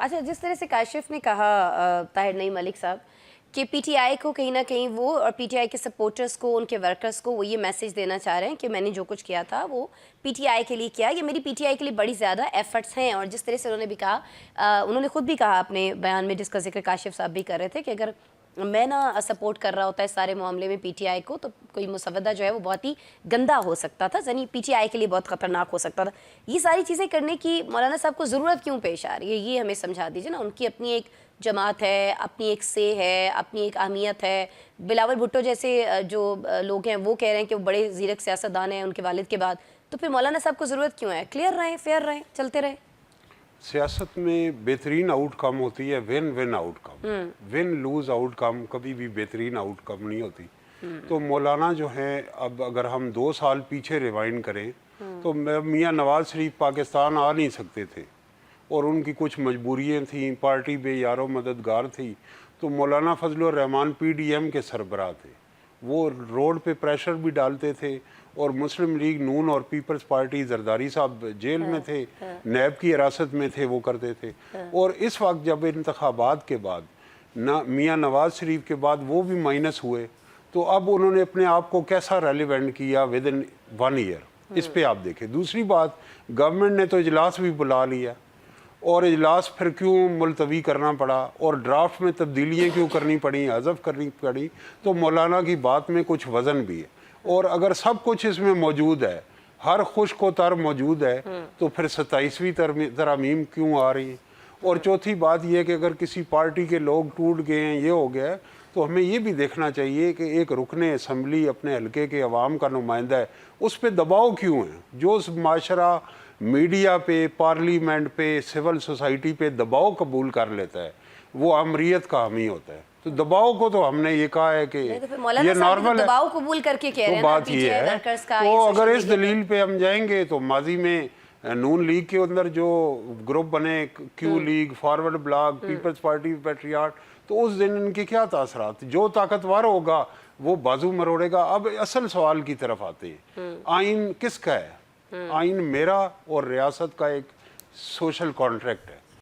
اچھا، جس طرح سے کاشف نے کہا طاہر نعیم ملک صاحب کہ پی ٹی آئی کو کہیں نہ کہیں وہ اور پی ٹی آئی کے سپورٹرز کو، ان کے ورکرز کو وہ یہ میسیج دینا چاہ رہے ہیں کہ میں نے جو کچھ کیا تھا وہ پی ٹی آئی کے لیے کیا، یہ میری پی ٹی آئی کے لیے بڑی زیادہ ایفرٹس ہیں. اور جس طرح سے انہوں نے بھی کہا، انہوں نے خود بھی کہا اپنے بیان میں، جس کا ذکر کاشف صاحب بھی کر رہے تھے، کہ اگر میں نہ سپورٹ کر رہا ہوتا ہے اس سارے معاملے میں پی ٹی آئی کو، تو کوئی مسودہ جو ہے وہ بہت ہی گندا ہو سکتا تھا، یعنی پی ٹی آئی کے لیے بہت خطرناک ہو سکتا تھا. یہ ساری چیزیں کرنے کی مولانا صاحب کو ضرورت کیوں پیش آ رہی ہے؟ یہ ہمیں سمجھا دیجیے نا. ان کی اپنی ایک جماعت ہے، اپنی ایک سے ہے، اپنی ایک اہمیت ہے. بلاول بھٹو جیسے جو لوگ ہیں وہ کہہ رہے ہیں کہ وہ بڑے زیرک سیاستدان ہیں ان کے والد کے بعد. تو پھر مولانا صاحب کو ضرورت کیوں ہے؟ کلیئر رہیں، فیئر رہیں، چلتے رہیں. سیاست میں بہترین آؤٹ کم ہوتی ہے ون ون آؤٹ کم. ون لوز آؤٹ کم کبھی بھی بہترین آؤٹ کم نہیں ہوتی. تو مولانا جو ہیں، اب اگر ہم 2 سال پیچھے ریوائنڈ کریں تو میاں نواز شریف پاکستان آ نہیں سکتے تھے اور ان کی کچھ مجبوریاں تھیں، پارٹی بے یار و مددگار تھی. تو مولانا فضل الرحمان پی ڈی ایم کے سربراہ تھے، وہ روڈ پہ پریشر بھی ڈالتے تھے. اور مسلم لیگ نون اور پیپلز پارٹی، زرداری صاحب جیل میں تھے، نیب کی حراست میں تھے، وہ کرتے تھے. اور اس وقت جب انتخابات کے بعد میاں نواز شریف کے بعد وہ بھی مائنس ہوئے، تو اب انہوں نے اپنے آپ کو کیسا ریلیونٹ کیا ود ان 1 ایئر، اس پہ آپ دیکھیں. دوسری بات، گورنمنٹ نے تو اجلاس بھی بلا لیا، اور اجلاس پھر کیوں ملتوی کرنا پڑا اور ڈرافٹ میں تبدیلیاں کیوں کرنی پڑیں، حذف کرنی پڑی. تو مولانا کی بات میں کچھ وزن بھی ہے. اور اگر سب کچھ اس میں موجود ہے، ہر خشک و تر موجود ہے، تو پھر 27ویں ترامیم کیوں آ رہی ہیں؟ اور چوتھی بات یہ ہے کہ اگر کسی پارٹی کے لوگ ٹوٹ گئے ہیں، یہ ہو گیا ہے، تو ہمیں یہ بھی دیکھنا چاہیے کہ ایک رکن اسمبلی اپنے حلقے کے عوام کا نمائندہ ہے، اس پہ دباؤ کیوں ہے؟ جو معاشرہ میڈیا پہ، پارلیمنٹ پہ، سول سوسائٹی پہ دباؤ قبول کر لیتا ہے، وہ امریت کا حامی ہوتا ہے. تو دباؤ کو تو ہم نے یہ کہا ہے کہ یہ نارمل ہے. دباؤ قبول کر کے کہہ رہے تو ہیں بات یہ ہے، تو اگر اس دلیل پہ ہم جائیں گے تو ماضی میں نون لیگ کے اندر جو گروپ بنے، Q League, Forward Bloc, Peoples Party, Patriot, تو اس دن ان کے کیا تاثرات؟ جو طاقتور ہوگا وہ بازو مروڑے گا. اب اصل سوال کی طرف آتے ہیں، آئین کس کا ہے؟ آئین میرا اور ریاست کا ایک سوشل کانٹریکٹ ہے.